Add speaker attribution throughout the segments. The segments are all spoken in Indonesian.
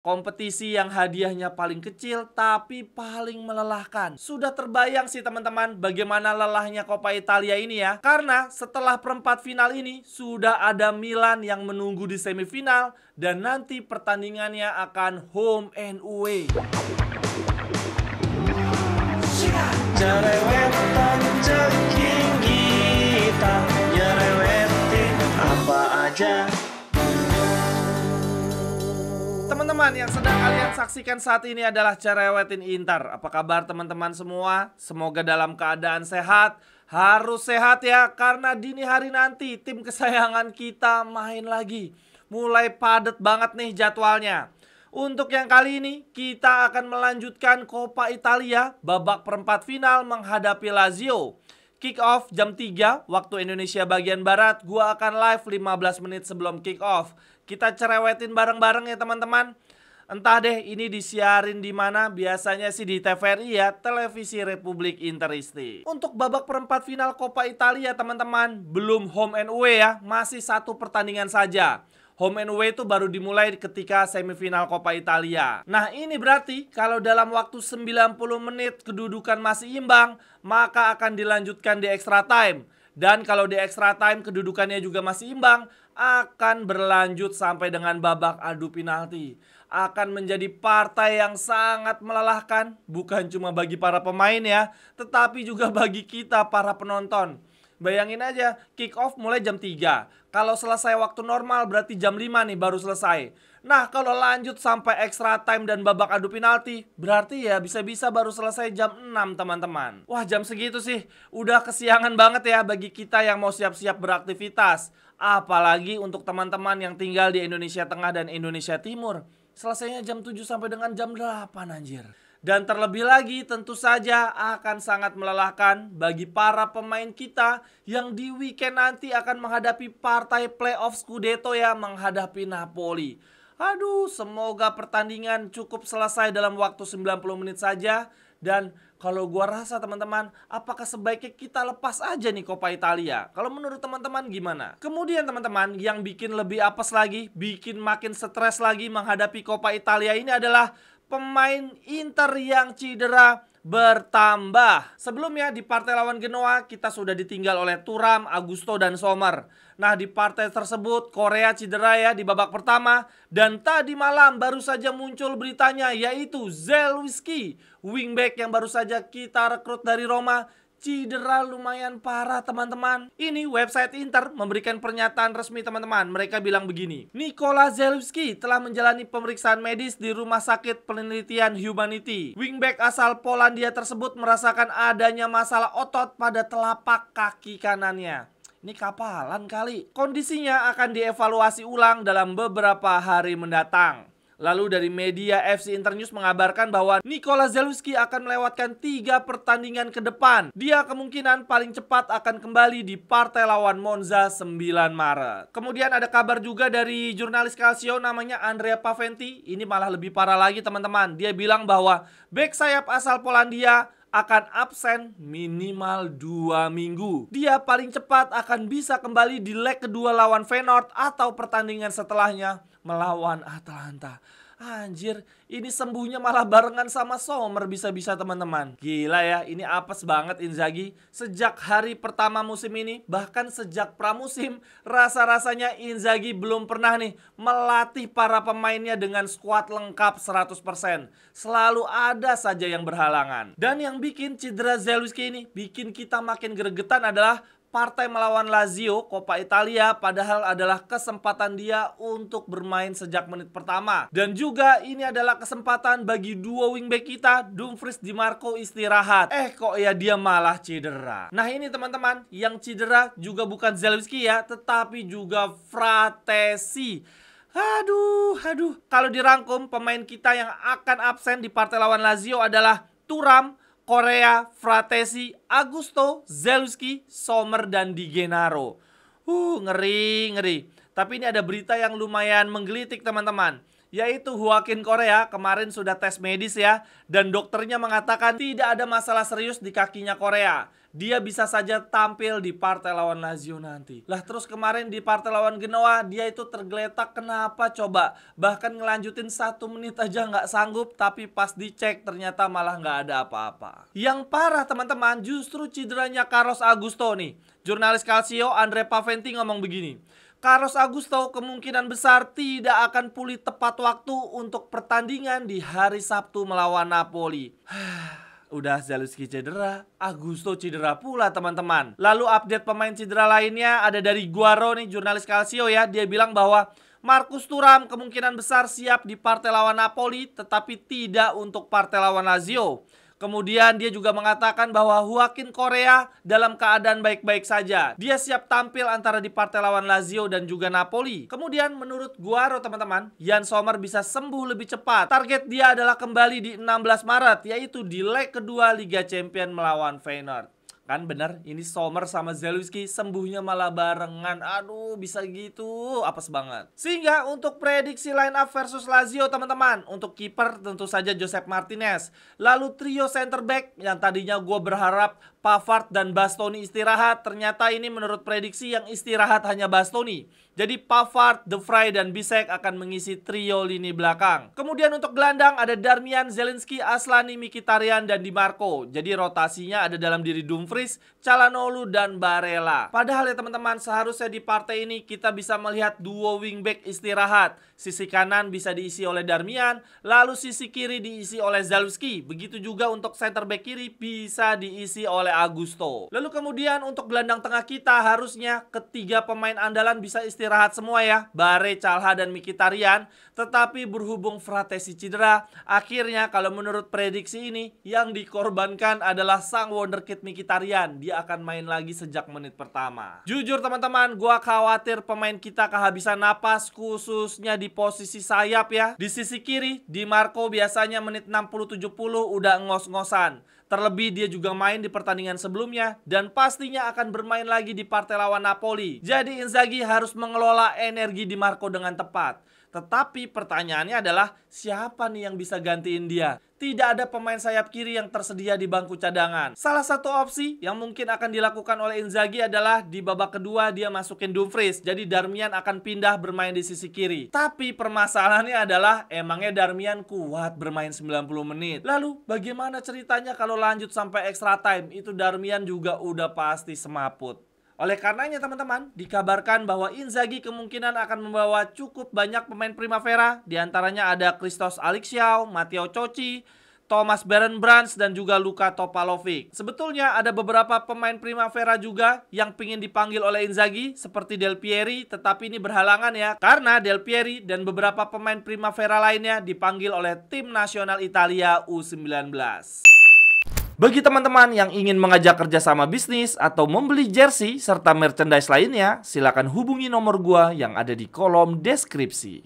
Speaker 1: Kompetisi yang hadiahnya paling kecil tapi paling melelahkan. Sudah terbayang sih teman-teman bagaimana lelahnya Coppa Italia ini ya. Karena setelah perempat final ini sudah ada Milan yang menunggu di semifinal dan nanti pertandingannya akan home and away. Jerewetan ceking kita, nyerewetin apa aja. Teman-teman yang sedang kalian saksikan saat ini adalah Cerewetin Inter. Apa kabar teman-teman semua? Semoga dalam keadaan sehat. Harus sehat ya, karena dini hari nanti tim kesayangan kita main lagi. Mulai padat banget nih jadwalnya. Untuk yang kali ini kita akan melanjutkan Coppa Italia babak perempat final menghadapi Lazio. Kick off jam 3 waktu Indonesia bagian Barat. Gua akan live 15 menit sebelum kick off. Kita cerewetin bareng-bareng ya teman-teman. Entah deh ini disiarin di mana, biasanya sih di TVRI ya, Televisi Republik Interisti. Untuk babak perempat final Coppa Italia teman-teman, belum home and away ya, masih satu pertandingan saja. Home and away itu baru dimulai ketika semifinal Coppa Italia. Nah ini berarti kalau dalam waktu 90 menit kedudukan masih imbang, maka akan dilanjutkan di extra time. Dan kalau di extra time kedudukannya juga masih imbang, akan berlanjut sampai dengan babak adu penalti. Akan menjadi partai yang sangat melelahkan, bukan cuma bagi para pemain ya, tetapi juga bagi kita para penonton. Bayangin aja, kick off mulai jam 3. Kalau selesai waktu normal berarti jam 5 nih baru selesai. Nah kalau lanjut sampai extra time dan babak adu penalti, berarti ya bisa-bisa baru selesai jam 6 teman-teman. Wah jam segitu sih udah kesiangan banget ya bagi kita yang mau siap-siap beraktivitas. Apalagi untuk teman-teman yang tinggal di Indonesia Tengah dan Indonesia Timur. Selesainya jam 7 sampai dengan jam 8 anjir. Dan terlebih lagi tentu saja akan sangat melelahkan bagi para pemain kita yang di weekend nanti akan menghadapi partai playoff Scudetto ya, menghadapi Napoli. Aduh, semoga pertandingan cukup selesai dalam waktu 90 menit saja. Dan kalau gua rasa teman-teman, apakah sebaiknya kita lepas aja nih Coppa Italia? Kalau menurut teman-teman gimana? Kemudian teman-teman, yang bikin lebih apes lagi, bikin makin stres lagi menghadapi Coppa Italia ini adalah pemain Inter yang cedera bertambah. Sebelumnya di partai lawan Genoa kita sudah ditinggal oleh Thuram, Augusto, dan Sommer. Nah di partai tersebut Korea cedera ya di babak pertama. Dan tadi malam baru saja muncul beritanya yaitu Zelewski, wingback yang baru saja kita rekrut dari Roma, cedera lumayan parah teman-teman. Ini website Inter memberikan pernyataan resmi teman-teman. Mereka bilang begini, Nikola Zelewski telah menjalani pemeriksaan medis di Rumah Sakit Penelitian Humanity. Wingback asal Polandia tersebut merasakan adanya masalah otot pada telapak kaki kanannya. Ini kapalan kali. Kondisinya akan dievaluasi ulang dalam beberapa hari mendatang. Lalu dari media FC Internews mengabarkan bahwa Nikola Zelewski akan melewatkan 3 pertandingan ke depan. Dia kemungkinan paling cepat akan kembali di partai lawan Monza 9 Maret. Kemudian ada kabar juga dari jurnalis Calcio namanya Andrea Paventi. Ini malah lebih parah lagi teman-teman. Dia bilang bahwa bek sayap asal Polandia akan absen minimal 2 minggu. Dia paling cepat akan bisa kembali di leg kedua lawan Feyenoord atau pertandingan setelahnya melawan Atalanta. Anjir, ini sembuhnya malah barengan sama Sommer bisa-bisa teman-teman. Gila ya, ini apes banget Inzaghi. Sejak hari pertama musim ini, bahkan sejak pramusim, rasa-rasanya Inzaghi belum pernah nih melatih para pemainnya dengan skuad lengkap 100%. Selalu ada saja yang berhalangan. Dan yang bikin cedera Zelewski ini bikin kita makin gregetan adalah partai melawan Lazio, Coppa Italia, padahal adalah kesempatan dia untuk bermain sejak menit pertama. Dan juga ini adalah kesempatan bagi duo wingback kita, Dumfries Di Marco istirahat. Kok ya dia malah cedera. Nah ini teman-teman, yang cedera juga bukan Zelewski ya, tetapi juga Fratesi. Aduh. Kalau dirangkum, pemain kita yang akan absen di partai lawan Lazio adalah Thuram, Korea, Fratesi, Augusto, Zelewski, Sommer, dan Di Gennaro. Ngeri. Tapi ini ada berita yang lumayan menggelitik teman-teman. yaitu Joaquin Correa. Kemarin sudah tes medis ya, dan dokternya mengatakan tidak ada masalah serius di kakinya Correa. Dia bisa saja tampil di partai lawan Lazio nanti. Lah terus kemarin di partai lawan Genoa dia itu tergeletak, kenapa coba? Bahkan ngelanjutin 1 menit aja nggak sanggup, tapi pas dicek ternyata malah nggak ada apa-apa. Yang parah teman-teman justru cederanya Carlos Augusto nih. Jurnalis Calcio Andre Paventi ngomong begini, Carlos Augusto kemungkinan besar tidak akan pulih tepat waktu untuk pertandingan di hari Sabtu melawan Napoli. Udah Zalewski cedera, Augusto cedera pula teman-teman. Lalu update pemain cedera lainnya ada dari Guaro nih, jurnalis Calcio ya. Dia bilang bahwa Marcus Thuram kemungkinan besar siap di partai lawan Napoli, tetapi tidak untuk partai lawan Lazio. Kemudian dia juga mengatakan bahwa Joaquin Correa dalam keadaan baik-baik saja. Dia siap tampil antara di partai lawan Lazio dan juga Napoli. Kemudian menurut Guaro teman-teman, Jan Sommer bisa sembuh lebih cepat. Target dia adalah kembali di 16 Maret, yaitu di leg kedua Liga Champions melawan Feyenoord. Kan bener, ini Sommer sama Zalewski sembuhnya malah barengan. Aduh, bisa gitu, apes banget. Sehingga untuk prediksi line up versus Lazio teman-teman, untuk kiper tentu saja Josep Martinez. Lalu trio center back yang tadinya gue berharap Pavard dan Bastoni istirahat, ternyata ini menurut prediksi yang istirahat hanya Bastoni. Jadi Pavard, De Vrij, dan Bisek akan mengisi trio lini belakang. Kemudian untuk gelandang ada Darmian, Zelinski, Aslani, Mkhitaryan, dan Di Marco. Jadi rotasinya ada dalam diri Dumfries, Calhanoglu, dan Barella. Padahal ya teman-teman, seharusnya di partai ini kita bisa melihat duo wingback istirahat. Sisi kanan bisa diisi oleh Darmian, lalu sisi kiri diisi oleh Zalewski. Begitu juga untuk center back kiri bisa diisi oleh Augusto. Lalu kemudian untuk gelandang tengah kita harusnya ketiga pemain andalan bisa istirahat semua ya, Bare, Calha, dan Mkhitaryan. Tetapi berhubung Fratesi cedera, akhirnya kalau menurut prediksi ini yang dikorbankan adalah sang wonderkid Mkhitaryan. Dia akan main lagi sejak menit pertama. Jujur teman-teman, gua khawatir pemain kita kehabisan napas, khususnya di posisi sayap ya. Di sisi kiri, Di Marco biasanya menit 60-70 udah ngos-ngosan. Terlebih dia juga main di pertandingan sebelumnya dan pastinya akan bermain lagi di partai lawan Napoli. Jadi Inzaghi harus mengelola energi Di Marco dengan tepat. Tetapi pertanyaannya adalah siapa nih yang bisa gantiin dia? Tidak ada pemain sayap kiri yang tersedia di bangku cadangan. Salah satu opsi yang mungkin akan dilakukan oleh Inzaghi adalah di babak kedua dia masukin Dumfries. Jadi Darmian akan pindah bermain di sisi kiri. Tapi permasalahannya adalah emangnya Darmian kuat bermain 90 menit. Lalu bagaimana ceritanya kalau lanjut sampai extra time? Itu Darmian juga udah pasti semaput. Oleh karenanya teman-teman, dikabarkan bahwa Inzaghi kemungkinan akan membawa cukup banyak pemain Primavera. Di antaranya ada Christos Alixiao, Matteo Cocci, Thomas Berenbrands, dan juga Luka Topalovic. Sebetulnya ada beberapa pemain Primavera juga yang pingin dipanggil oleh Inzaghi seperti Del Pieri, tetapi ini berhalangan ya. Karena Del Pieri dan beberapa pemain Primavera lainnya dipanggil oleh tim nasional Italia U19. Bagi teman-teman yang ingin mengajak kerjasama bisnis atau membeli jersey serta merchandise lainnya, silakan hubungi nomor gua yang ada di kolom deskripsi.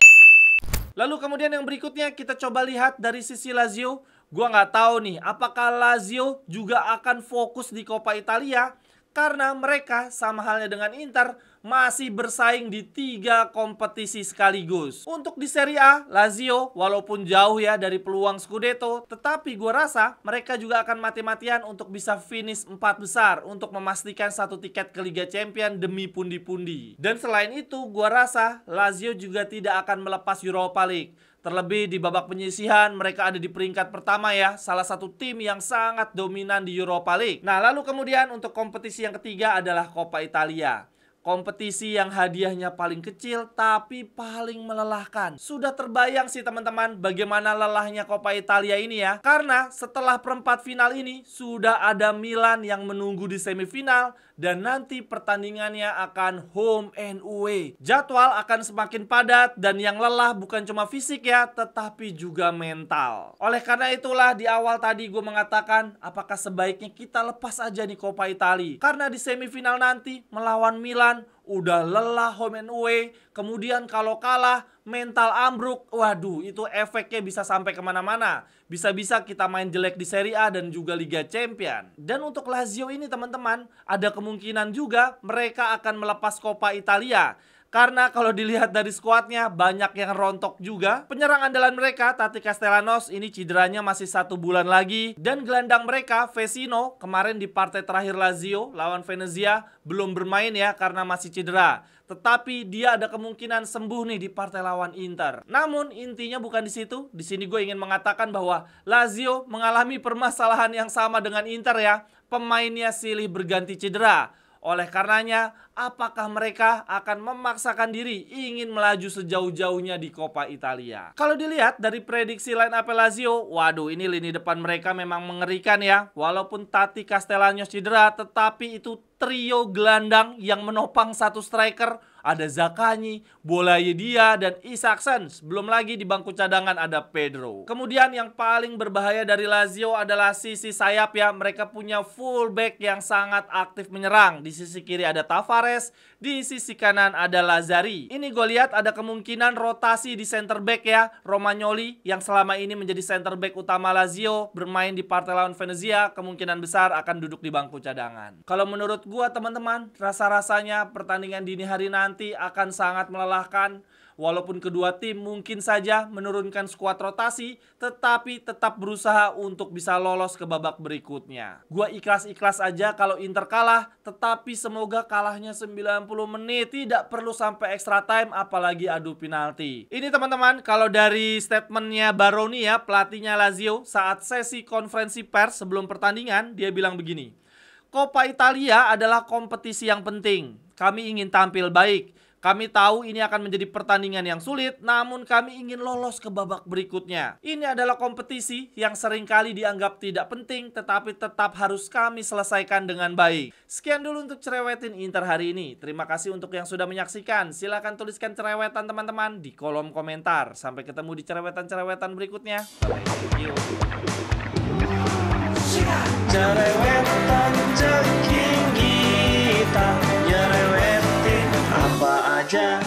Speaker 1: Lalu kemudian yang berikutnya kita coba lihat dari sisi Lazio. Gua nggak tahu nih apakah Lazio juga akan fokus di Coppa Italia, karena mereka sama halnya dengan Inter masih bersaing di 3 kompetisi sekaligus. Untuk di Serie A, Lazio walaupun jauh ya dari peluang Scudetto, tetapi gue rasa mereka juga akan mati-matian untuk bisa finish 4 besar untuk memastikan 1 tiket ke Liga Champions demi pundi-pundi. Dan selain itu, gue rasa Lazio juga tidak akan melepas Europa League. Terlebih di babak penyisihan mereka ada di peringkat pertama ya, salah satu tim yang sangat dominan di Europa League. Nah lalu kemudian untuk kompetisi yang ketiga adalah Coppa Italia. Kompetisi yang hadiahnya paling kecil tapi paling melelahkan. Sudah terbayang sih teman-teman bagaimana lelahnya Coppa Italia ini ya. Karena setelah perempat final ini sudah ada Milan yang menunggu di semifinal. Dan nanti pertandingannya akan home and away. Jadwal akan semakin padat dan yang lelah bukan cuma fisik ya, tetapi juga mental. Oleh karena itulah di awal tadi gue mengatakan apakah sebaiknya kita lepas aja nih Coppa Italia. Karena di semifinal nanti melawan Milan udah lelah home and away, kemudian kalau kalah mental ambruk, waduh itu efeknya bisa sampai kemana-mana. Bisa-bisa kita main jelek di Serie A dan juga Liga Champions. Dan untuk Lazio ini teman-teman, ada kemungkinan juga mereka akan melepas Coppa Italia. Karena kalau dilihat dari skuadnya banyak yang rontok juga. Penyerang andalan mereka Tati Castellanos ini cederanya masih 1 bulan lagi. Dan gelandang mereka Vecino kemarin di partai terakhir Lazio lawan Venezia belum bermain ya karena masih cedera. Tetapi dia ada kemungkinan sembuh nih di partai lawan Inter. Namun intinya bukan di situ. Di sini gue ingin mengatakan bahwa Lazio mengalami permasalahan yang sama dengan Inter ya. Pemainnya silih berganti cedera. Oleh karenanya, apakah mereka akan memaksakan diri ingin melaju sejauh-jauhnya di Coppa Italia? Kalau dilihat dari prediksi line up Lazio, waduh ini lini depan mereka memang mengerikan ya. Walaupun Tati Castellanos cedera, tetapi itu trio gelandang yang menopang satu striker. Ada Zaccagni, Boulaye-Dia, dan Isaacson. Belum lagi di bangku cadangan ada Pedro. Kemudian yang paling berbahaya dari Lazio adalah sisi sayap ya. Mereka punya fullback yang sangat aktif menyerang. Di sisi kiri ada Tavares, di sisi kanan ada Lazzari. Ini gue lihat ada kemungkinan rotasi di center back ya. Romagnoli yang selama ini menjadi center back utama Lazio bermain di partai lawan Venezia kemungkinan besar akan duduk di bangku cadangan. Kalau menurut gue teman-teman, rasa-rasanya pertandingan dini hari nanti akan sangat melelahkan. Walaupun kedua tim mungkin saja menurunkan skuad rotasi, tetapi tetap berusaha untuk bisa lolos ke babak berikutnya. Gua ikhlas-ikhlas aja kalau Inter kalah, tetapi semoga kalahnya 90 menit, tidak perlu sampai extra time apalagi adu penalti. Ini teman-teman, kalau dari statementnya Baroni ya, pelatihnya Lazio saat sesi konferensi pers sebelum pertandingan, dia bilang begini. Coppa Italia adalah kompetisi yang penting. Kami ingin tampil baik. Kami tahu ini akan menjadi pertandingan yang sulit, namun kami ingin lolos ke babak berikutnya. Ini adalah kompetisi yang seringkali dianggap tidak penting, tetapi tetap harus kami selesaikan dengan baik. Sekian dulu untuk cerewetin Inter hari ini. Terima kasih untuk yang sudah menyaksikan. Silahkan tuliskan cerewetan teman-teman di kolom komentar. Sampai ketemu di cerewetan-cerewetan berikutnya. Thank you. Cerewetan ceking kita nyerewetin apa aja.